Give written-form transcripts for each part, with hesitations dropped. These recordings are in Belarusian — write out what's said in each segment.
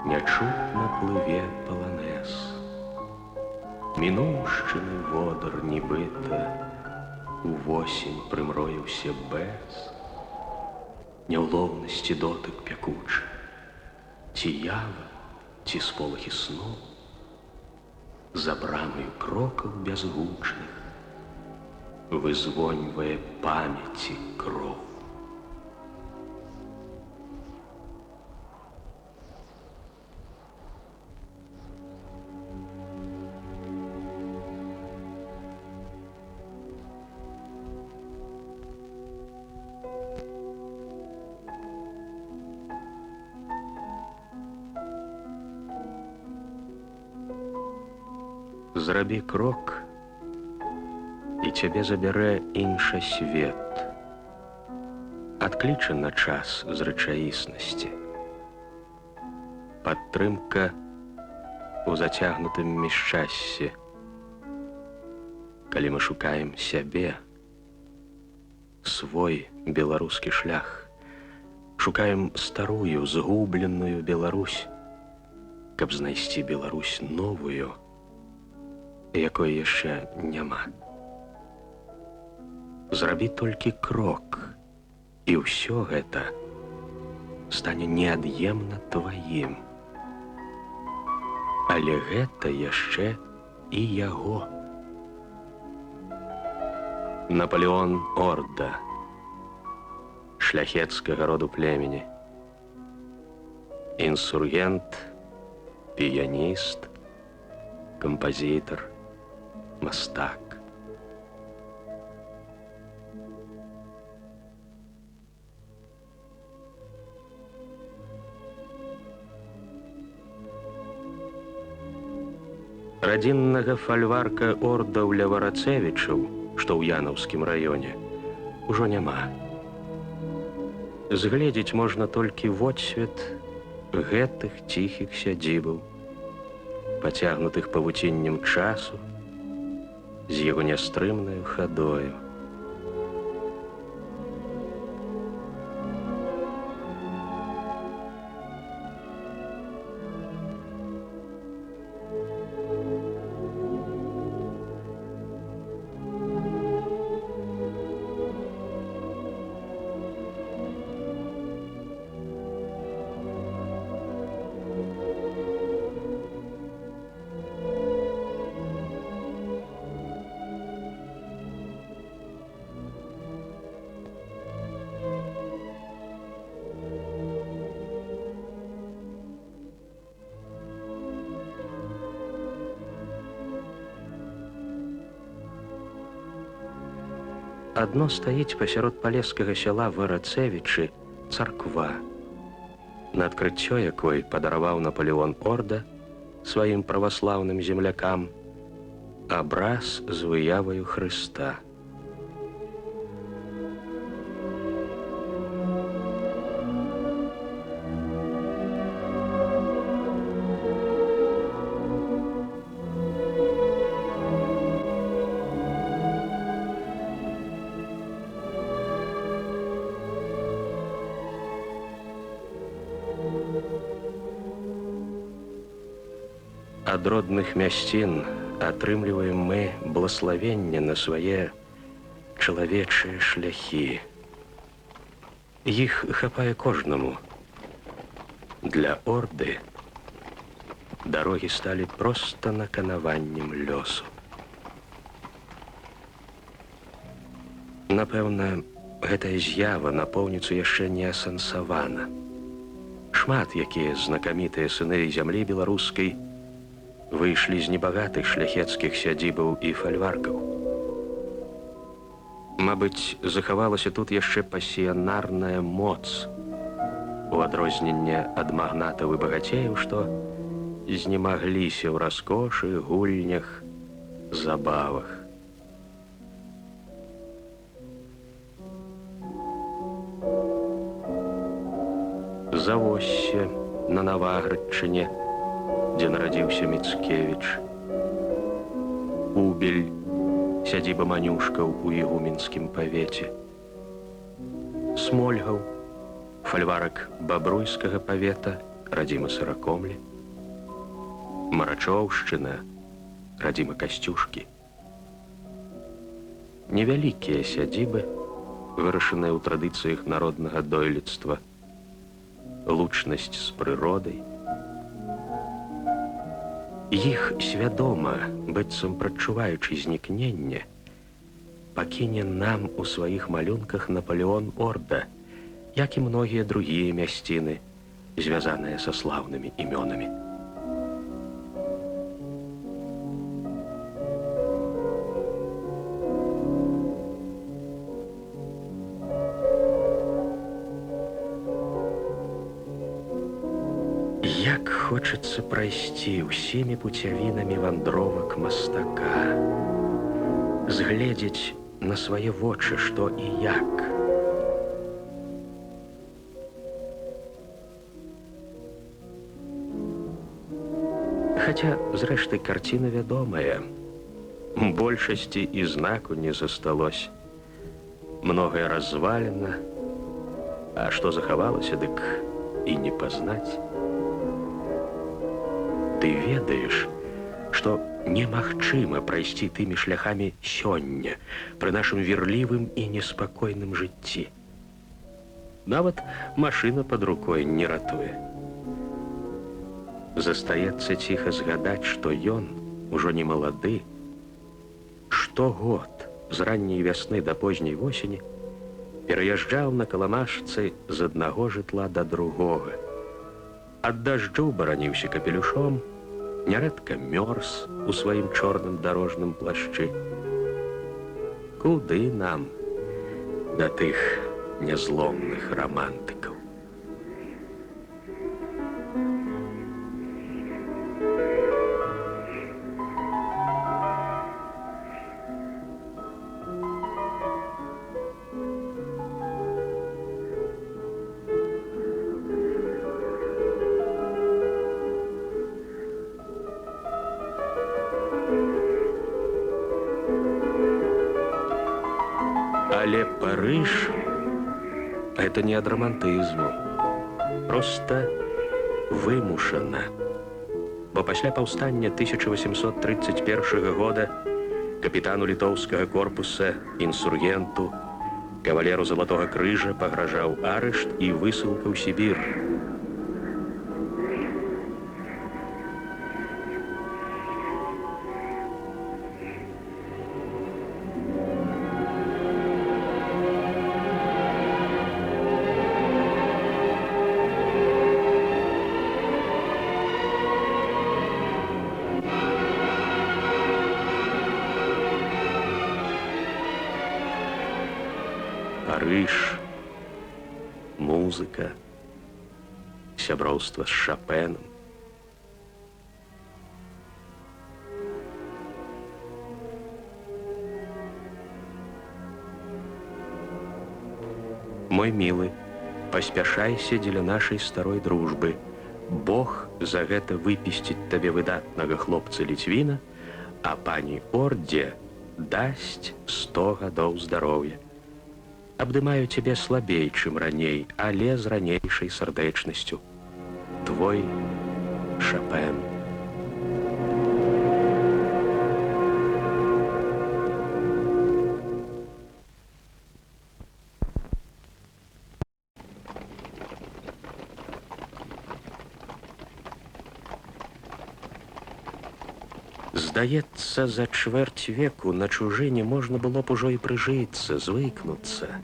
нячутна плыве паланэз. Мінуўшчыны водар нібыта увосень прымроіўся без няўлоўнасці дотык пякучы, ці ява, ці сполахі сну, за брамаю крокаў бязгучных вызвоньвае памяці кроў. Зрабі крок, і цябе забярэ іншы свет. Адкліча на час з рэчаіснасці. Падтрымка ў зацягнутым міжчассі. Калі мы шукаем сябе, свой беларускі шлях, шукаем старую, згубленую Беларусь, каб знайсці Беларусь новую, якой яшчэ няма. Зрабі толькі крок, і ўсё гэта стане неад'емна тваім. Але гэта яшчэ і яго. Напалеон Орда, шляхецкага роду племені, інсургент, піяніст, кампазітар, мастак. Радзіннага фальварка ордаў ля Варацевічаў, што ў Янаўскім раёне, ужо няма. Згледзець можна толькі водсвет гэтых ціхіх сядзібаў, пацягнутых павуціннем часу, з яго нястрымнаю хадою. Адно стаіць пасярод палескага сяла Варацевічы царква, на адкрыццё якой падараваў Напалеон Орда сваім праваслаўным землякам абраз з выяваю Хрыста. Ад родных мясцін атрымліваем мы благаславенне на свае чалавечыя шляхі. Іх хапае кожнаму. Для Орды дарогі сталі проста наканаваннем лёсу. Напэўна, гэтая з'ява напоўніцу яшчэ не асэнсавана. Шмат якія знакамітыя сыны зямлі беларускай выйшлі з небагатых шляхецкіх сядзібаў і фальваркаў. Мабыць, захавалася тут яшчэ пасіянарная моц, у адрозненне ад магнатаў і багацеяў, што знемагліся ў раскошы, гульнях, забавах. Завоссе на Наваградчыне, дзе нарадзіўся Міцкевіч. Убель, сядзіба Манюшкаў у ігуменскім павеце. Смольгаў, фальварак бабруйскага павета, радзіма Сыракомлі, Марачоўшчына, радзіма Касцюшкі. Невялікія сядзібы, вырашаныя ў традыцыях народнага дойлідства, лучнасць з прыродай. Іх свядома, быццам прадчуваючы знікненне, пакіне нам у сваіх малюнках Напалеон Орда, як і многія другія мясціны, звязаныя са слаўнымі імёнамі. Як хочацца прайсці ўсімі пуцявінамі вандровак мастака, згледзець на свае вочы, што і як. Хаця, зрэшты, карціна вядомая. Большасці і знаку не засталось. Многае развалена, а што захавалася, дык і не пазнаць. Ты ведаеш, што немагчыма прайсці тымі шляхамі сёння пры нашым вірлівым і неспакойным жыцці. Нават машына пад рукой не ратуе. Застаецца ціха згадаць, што ён ужо не малады. Штогод з ранняй вясны да позняй восені пераязджаў на каламажцы з аднаго жытла да другога. Ад дажджу бараніўся капелюшом, нярэдка мёрз у сваім чорным дарожным плашчы. Куды нам да тых нязломных рамантыкаў? Але Париж — это не ад рамантызму, проста вымушана. Бо пасля паўстання 1831 года капітану літоўскага корпуса, інсургенту, кавалеру Залатога крыжа пагражаў арышт і высылка ў Сібір. Париж, музыка, сяброўства з Шапенам. Мой мілы, паспяшайся дзеля нашай старой дружбы. Бог за гэта выпісціць табе выдатнага хлопца-ліцвіна, а пані Ордзе дасць 100 гадоў здароўя. Абдымаю цябе слабей, чым раней, але з ранейшай сардэчнасцю. Твой Шапен. Здаецца, за чвэрць веку на чужыне можна было б ужо і прыжыцца, звыкнуцца.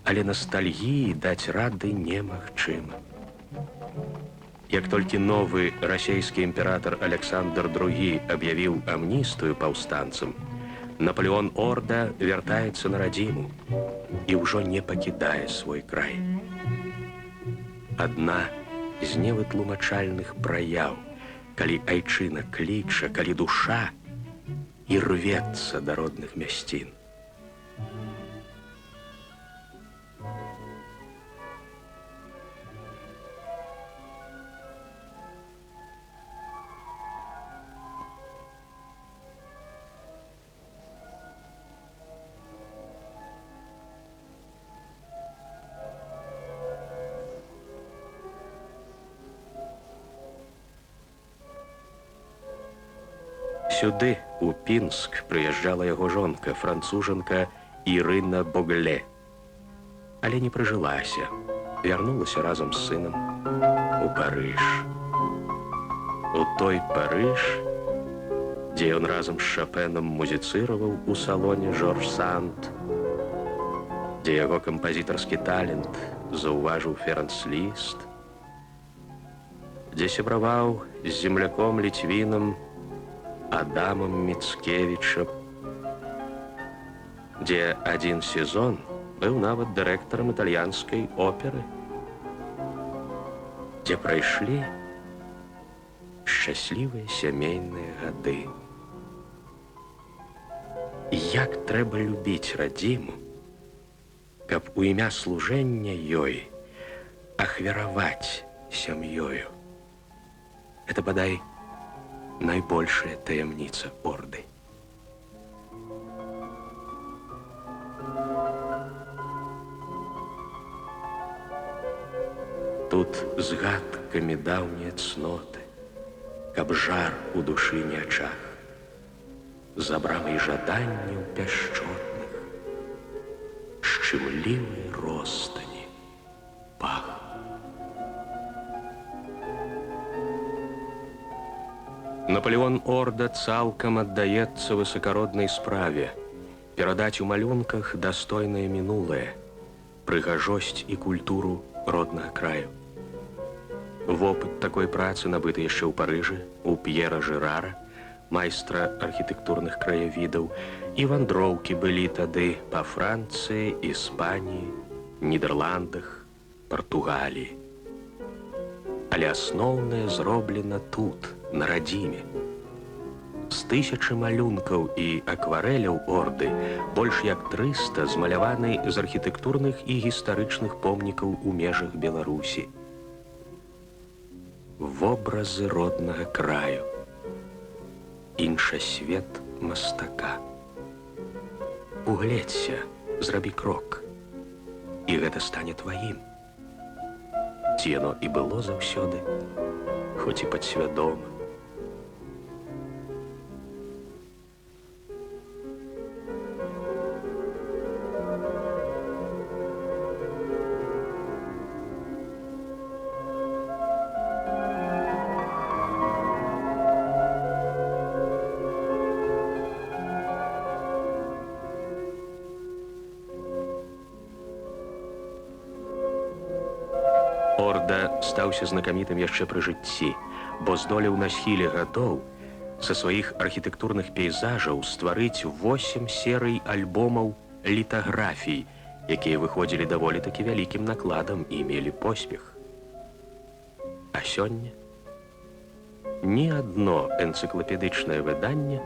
Але ностальгіі даць рады немагчыма. Як толькі новы расійскі імператар Александр II аб'явіў амністыю паўстанцам, Напалеон Орда вяртаецца на радзіму і ўжо не пакідае свой край. Адна з невытлумачальных праяў, калі айчына кліча, калі душа і рвецца да родных мясцін. Сюды, у Пінск, прыязджала яго жонка, францужанка Ірына Богле. Але не прыжылася, вярнулася разам з сынам у Парыж. У той Парыж, дзе ён разам з Шопенам музіцыраваў у салоне Жорж Санд, дзе яго кампазітарскі талент заўважыў Ферэнц Ліст, дзе сябраваў з земляком Літвінам Адамам Міцкевічам, дзе адзін сезон быў нават дырэктарам італьянскай оперы, дзе прайшлі шчаслівыя сямейныя гады. Як трэба любіць радзіму, каб у імя служэння ёй ахвяраваць сям'ёю. Это, бадай, найбольшая таямніца орды. Тут згадкамі даўнія цноты, каб жар у душы не ачах, за брамай жаданняў пяшчотных, шчымлівыя ростані пах. Наполеон Орда цалкам аддаецца высакароднай справе перадаць у малюнках дастойнае мінулае, прыгажосць і культуру роднага краю. Вопыт такой працы набыты яшчэ ў Парыжы, у П'ера Жырара, майстра архітэктурных краявідаў, і вандроўкі былі тады па Францыі, Іспаніі, Нідерландах, Партугаліі. Але асноўнае зроблена тут, на радзіме. З 1000 малюнкаў і акварэляў орды больш як 300 змаляваны з архітэктурных і гістарычных помнікаў у межах Беларусі. Вобразы роднага краю. Іншасвет мастака. Угледзься, зрабі крок, і гэта стане тваім. Ці яно і было заўсёды, хоць і падсвядома. Орда стаўся знакамітым яшчэ пры жыцці, бо здолеў на схіле гадоў са сваіх архітэктурных пейзажаў стварыць 8 серый альбомаў літаграфій, якія выходзілі даволі такі вялікім накладам і мелі поспех. А сёння ні адно энцыклапедычнае выданне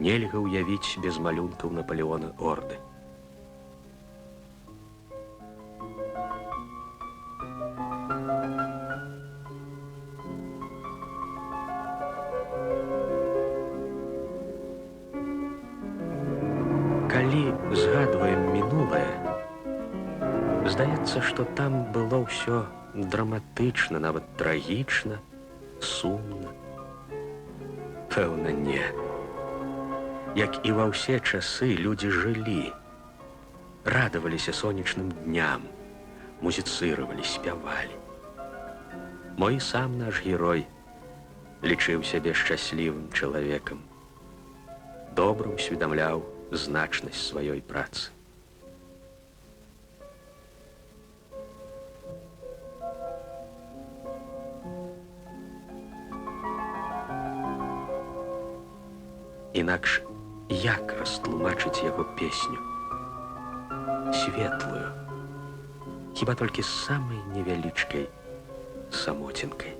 нельга ўявіць без малюнкаў Наполеона Орды. Калі згадваем мінулае, здаецца, што там было ўсё драматычна, нават трагічна, сумна. Пэўна, не. Як і ва ўсе часы людзі жылі, радаваліся сонечным дням, музіцыравалі, спявалі. Мой сам наш герой лічыў сябе шчаслівым чалавекам, добра ўсведамляў значнасць сваёй працы. Інакш як растлумачыць яго песню? Светлую, хіба толькі з самай невялічкай самоцінкай.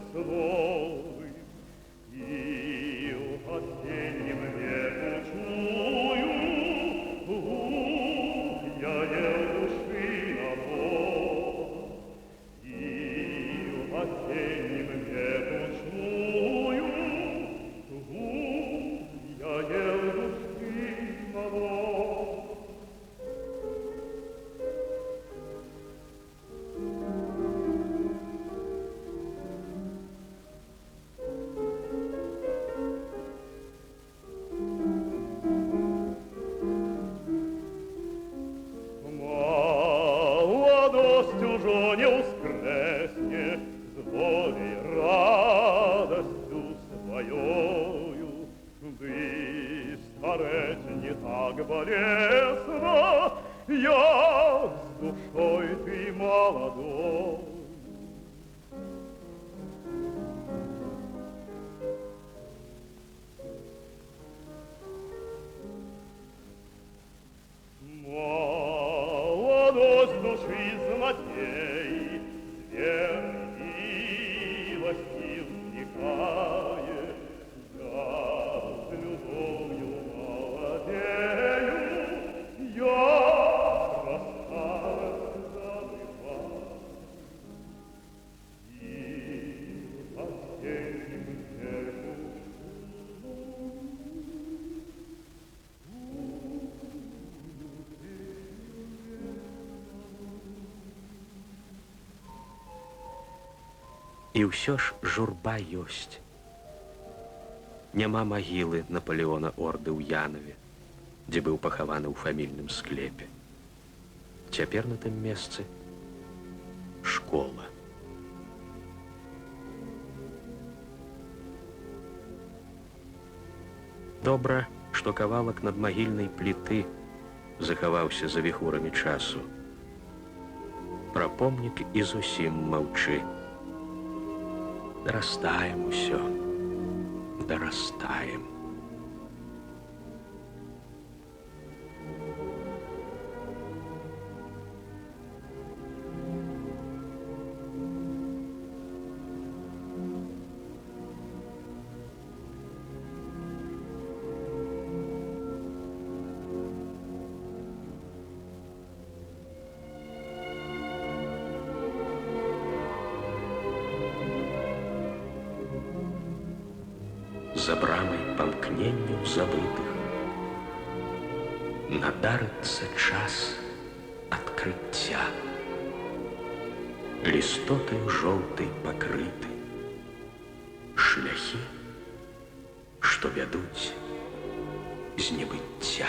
Весной, и у умереть не так болезненно, я с душой ты молодой. Молодость души злодей, зверь милости вздыхает, я с любовью молодею, я про старость забываю. И осенним снегом І ўсё ж журба ёсць. Няма магілы Наполеона Орды ў Янаве, дзе быў пахаваны ў фамільным склепе. Цяпер на тым месцы школа. Добра, што кавалак надмагільнай пліты захаваўся за віхурамі часу. Пра помнік і зусім маўчы. Дарастаем усё, дарастаем. За брамай памкненняў забытых надарыцца час адкрыцця. Лістотаю жоўтай пакрыты шляхі, што вядуць з небыцця.